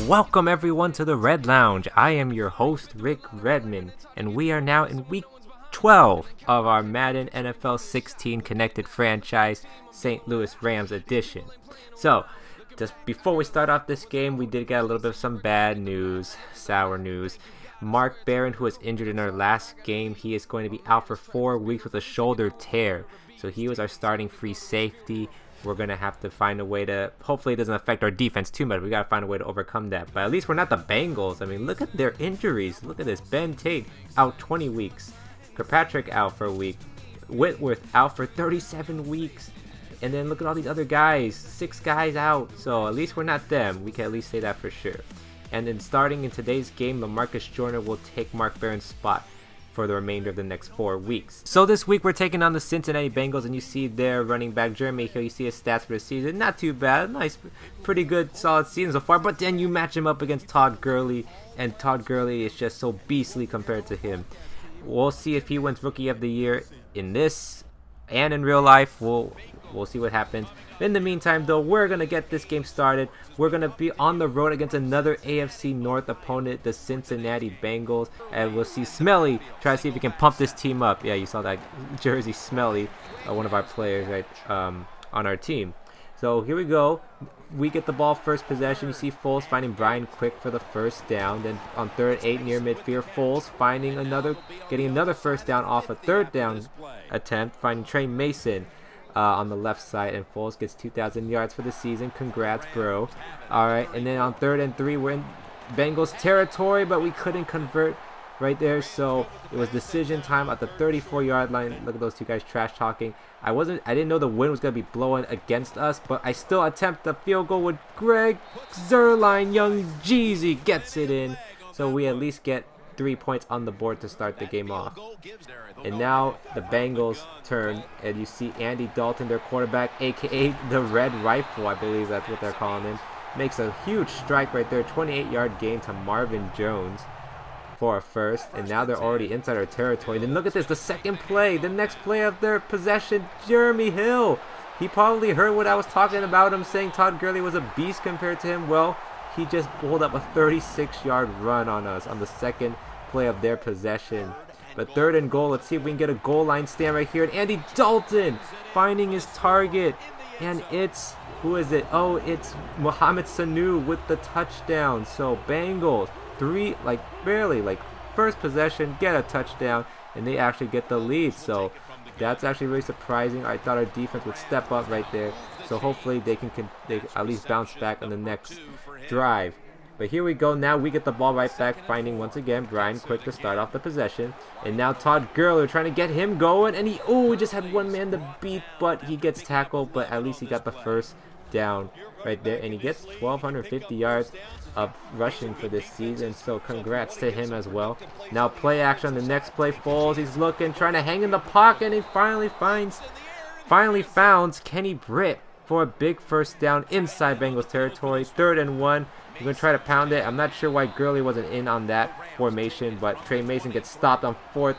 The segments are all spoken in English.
Welcome everyone to the Red Lounge. I am your host, Rick Redmond, and we are now in week 12 of our Madden NFL 16 connected franchise St. Louis Rams edition. So, just before we start off this game, we did get a little bit of some bad news, sour news. Mark Barron, who was injured in our last game, he is going to be out for 4 weeks with a shoulder tear. So he was our starting free safety. We're going to have to find a way to, hopefully it doesn't affect our defense too much. We got to find a way to overcome that. But at least we're not the Bengals. I mean, look at their injuries. Look at this. Ben Tate out 20 weeks. Kirkpatrick out for a week. Whitworth out for 37 weeks. And then look at all these other guys. 6 guys out. So at least we're not them. We can at least say that for sure. And then starting in today's game, LaMarcus Joyner will take Mark Barron's spot for the remainder of the next 4 weeks. So this week we're taking on the Cincinnati Bengals, and you see their running back Jeremy Hill. You see his stats for the season, not too bad, nice, pretty good, solid season so far. But then you match him up against Todd Gurley, and Todd Gurley is just so beastly compared to him. We'll see if he wins Rookie of the Year in this and in real life. We'll see what happens. In the meantime, though, we're going to get this game started. We're going to be on the road against another AFC North opponent, the Cincinnati Bengals. And we'll see Smelly try to see if he can pump this team up. Yeah, you saw that jersey, Smelly, one of our players right on our team. So here we go. We get the ball first possession. You see Foles finding Brian Quick for the first down. Then on 3rd and 8 near midfield, Foles getting another first down off a 3rd down attempt, finding Trey Mason on the left side, and Foles gets 2,000 yards for the season. Congrats, bro. Alright, and then on 3rd and 3, we're in Bengals territory, but we couldn't convert right there, so it was decision time at the 34-yard line. Look at those two guys trash talking. I didn't know the wind was going to be blowing against us, but I still attempt the field goal with Greg Zuerlein. Young Jeezy gets it in, so we at least get 3 points on the board to start the game off. And now the Bengals turn, and you see Andy Dalton, their quarterback, aka the Red Rifle, I believe that's what they're calling him, makes a huge strike right there, 28-yard gain to Marvin Jones for a first, and now they're already inside our territory. Then look at this, the second play, the next play of their possession, Jeremy Hill. He probably heard what I was talking about him, saying Todd Gurley was a beast compared to him. Well, he just pulled up a 36-yard run on us on the second play of their possession. But 3rd and goal, let's see if we can get a goal line stand right here. And Andy Dalton finding his target. And it's, who is it? Oh, it's Mohamed Sanu with the touchdown. So Bengals, barely, first possession, get a touchdown, and they actually get the lead. So that's actually really surprising. I thought our defense would step up right there. So hopefully they at least bounce back on the next drive. But here we go. Now we get the ball right back, finding once again Brian Quick to start off the possession. And now Todd Gurley trying to get him going, and he just had one man to beat, but he gets tackled. But at least he got the first down right there, and he gets 1,250 yards of rushing for this season. So congrats to him as well. Now play action on the next play. Foles, he's looking, trying to hang in the pocket, and he finally found Kenny Britt for a big first down inside Bengals territory. 3rd and 1. We're going to try to pound it. I'm not sure why Gurley wasn't in on that formation, but Trey Mason gets stopped on 3rd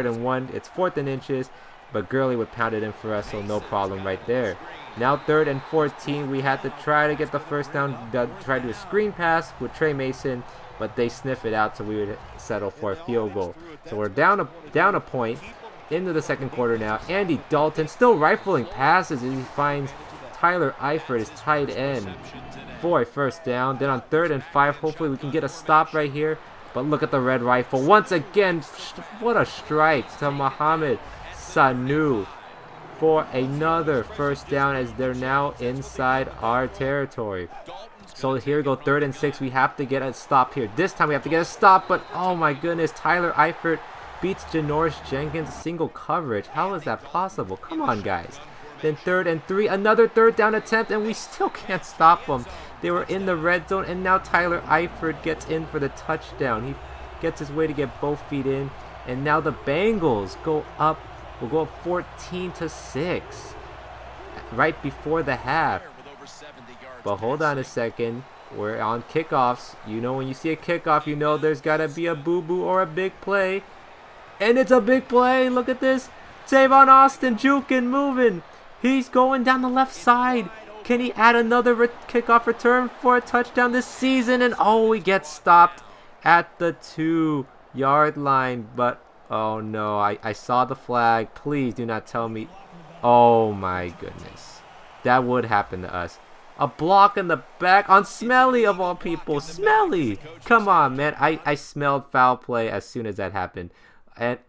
and 1. It's 4th and inches, but Gurley would pound it in for us, so no problem right there. Now 3rd and 14. We had to try to get the first down, try to do a screen pass with Trey Mason, but they sniff it out, so we would settle for a field goal. So we're down a point into the second quarter now. Andy Dalton still rifling passes, and he finds Tyler Eifert, his tight end, for a first down. Then on 3rd and 5, hopefully we can get a stop right here. But look at the Red Rifle. Once again, what a strike to Mohamed Sanu for another first down, as they're now inside our territory. So here we go, 3rd and 6. We have to get a stop here. This time we have to get a stop, but oh my goodness, Tyler Eifert beats Janoris Jenkins single coverage. How is that possible? Come on, guys. Then 3rd and 3, another 3rd down attempt, and we still can't stop them. They were in the red zone, and now Tyler Eifert gets in for the touchdown. He gets his way to get both feet in, and now the Bengals go up. We'll go up 14-6 right before the half. But hold on a second. We're on kickoffs. You know, when you see a kickoff, you know there's got to be a boo-boo or a big play. And it's a big play. Look at this. Tavon Austin juking, moving. He's going down the left side. Can he add another kickoff return for a touchdown this season? And oh, he gets stopped at the 2-yard line. But oh no, I saw the flag. Please do not tell me. Oh my goodness. That would happen to us. A block in the back on Smelly of all people. Smelly! Come on, man. I smelled foul play as soon as that happened. And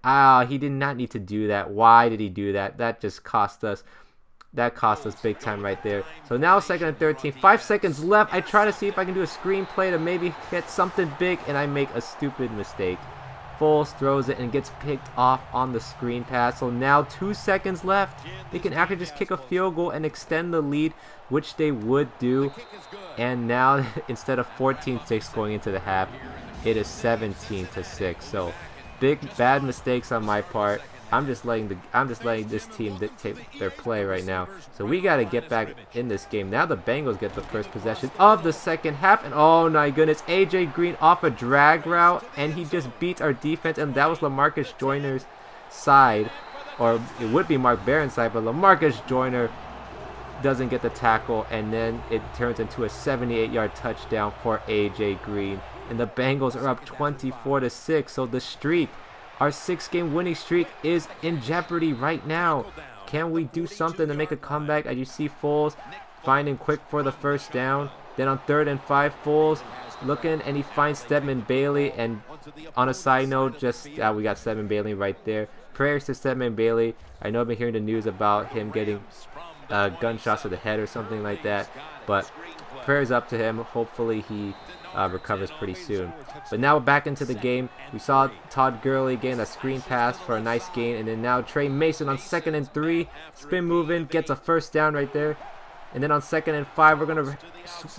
he did not need to do that. Why did he do that? That just cost us. That cost us big time right there. So now 2nd and 13. 5 seconds left. I try to see if I can do a screen play to maybe get something big, and I make a stupid mistake. Foles throws it and gets picked off on the screen pass. So now 2 seconds left. They can actually just kick a field goal and extend the lead, which they would do. And now instead of 14-6 going into the half, it is 17-6. So bad mistakes on my part. I'm just letting this team dictate their play right now. So we got to get back in this game. Now the Bengals get the first possession of the second half. And oh my goodness, AJ Green off a drag route. And he just beats our defense. And that was LaMarcus Joyner's side. Or it would be Mark Barron's side. But LaMarcus Joyner doesn't get the tackle. And then it turns into a 78-yard touchdown for AJ Green. And the Bengals are up 24-6. So the streak, our 6-game winning streak, is in jeopardy right now. Can we do something to make a comeback? As you see Foles finding quick for the first down. Then on 3rd and 5, Foles looking, and he finds Stedman Bailey. And on a side note, just we got Stedman Bailey right there. Prayers to Stedman Bailey. I know I've been hearing the news about him getting gunshots to the head or something like that. But prayers up to him. Hopefully he recovers pretty soon. But now we're back into the game. We saw Todd Gurley getting a screen pass for a nice gain, and then now Trey Mason on 2nd and 3, spin moving, gets a first down right there. And then on 2nd and 5, we're gonna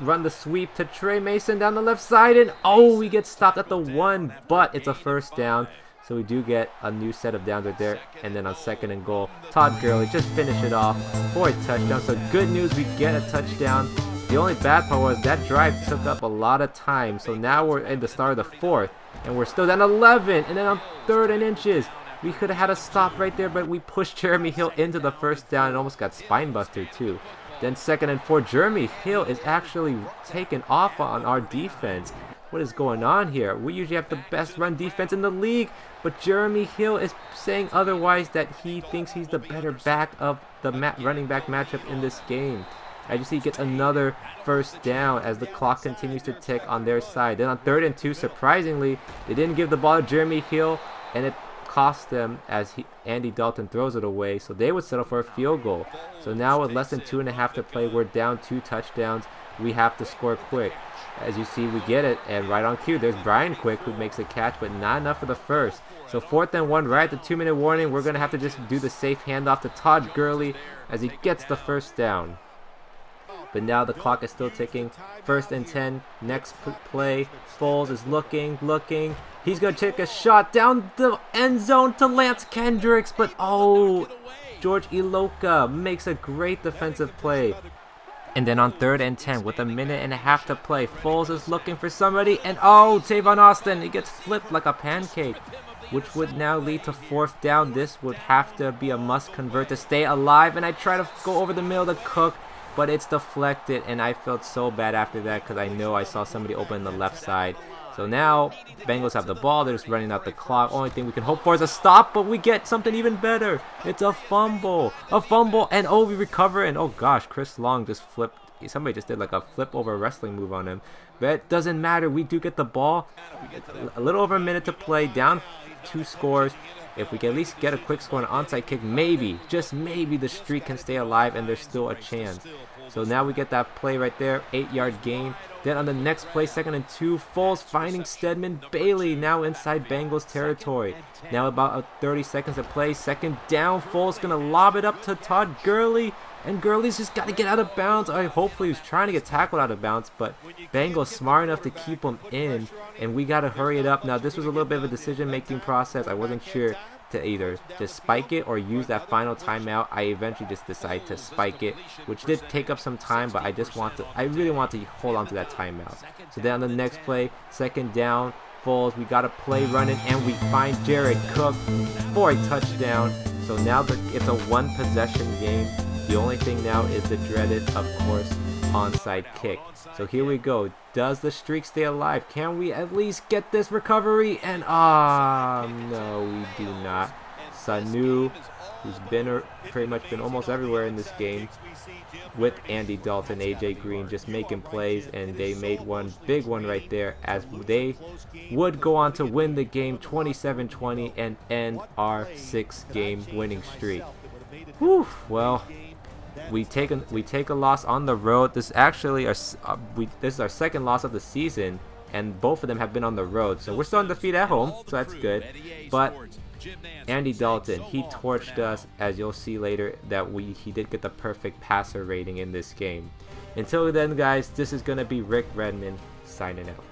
run the sweep to Trey Mason down the left side, and oh, we get stopped at the 1, but it's a first down. So we do get a new set of downs right there. And then on 2nd and goal, Todd Gurley just finish it off for a touchdown. So good news, we get a touchdown. The only bad part was that drive took up a lot of time. So now we're in the start of the 4th, and we're still down 11. And then on 3rd and inches, we could have had a stop right there, but we pushed Jeremy Hill into the first down and almost got spinebuster too. Then 2nd and 4, Jeremy Hill is actually taken off on our defense. What is going on here? We usually have the best run defense in the league, but Jeremy Hill is saying otherwise, that he thinks he's the better back of the running back matchup in this game. As you see, he gets another first down as the clock continues to tick on their side. Then on 3rd and 2, surprisingly, they didn't give the ball to Jeremy Hill, and it cost them as Andy Dalton throws it away. So they would settle for a field goal. So now with less than 2.5 to play, we're down 2 touchdowns. We have to score quick. As you see, we get it, and right on cue, there's Brian Quick who makes a catch, but not enough for the first. So 4th and 1, right at the 2-minute warning, we're going to have to just do the safe handoff to Todd Gurley as he gets the first down. But now the clock is still ticking. 1st and 10, next play. Foles is looking. He's going to take a shot down the end zone to Lance Kendricks. But oh, George Iloka makes a great defensive play. And then on 3rd and 10, with 1.5 minutes to play, Foles is looking for somebody. And oh, Tavon Austin, he gets flipped like a pancake, which would now lead to 4th down. This would have to be a must convert to stay alive. And I try to go over the middle to Cook, but it's deflected, and I felt so bad after that because I know I saw somebody open the left side. So now Bengals have the ball. They're just running out the clock. Only thing we can hope for is a stop, but we get something even better. It's a fumble, and oh, we recover. And oh gosh, Chris Long just flipped. Somebody just did like a flip over wrestling move on him. But it doesn't matter. We do get the ball. A little over a minute to play. Down 2 scores. If we can at least get a quick score on an onside kick, maybe, just maybe, the streak can stay alive and there's still a chance. So now we get that play right there, 8-yard gain. Then on the next play, 2nd and 2, Foles finding Stedman Bailey now inside Bengals territory. Now about 30 seconds to play, 2nd down, Foles gonna lob it up to Todd Gurley. And Gurley's just got to get out of bounds. Hopefully he was trying to get tackled out of bounds, but Bengals smart enough to keep him in, and we got to hurry it up. Now, this was a little bit of a decision-making process. I wasn't sure to either just spike it or use that final timeout. I eventually just decided to spike it, which did take up some time, but I really want to hold on to that timeout. So then on the next play, 2nd down, Foles, we got a play running, and we find Jared Cook for a touchdown. So now it's a 1-possession game. The only thing now is the dreaded, of course, onside kick. So here we go. Does the streak stay alive? Can we at least get this recovery? And no, we do not. Sanu, who's been pretty much been almost everywhere in this game, with Andy Dalton, AJ Green just making plays, and they made one big one right there as they would go on to win the game 27-20 and end our 6-game winning streak. Whew, well, we take a loss on the road. This actually this is our second loss of the season, and both of them have been on the road. So we're still undefeated at home, so that's good. But Andy Dalton, he torched us, as you'll see later that he did get the perfect passer rating in this game. Until then, guys, this is gonna be Rick Redmond signing out.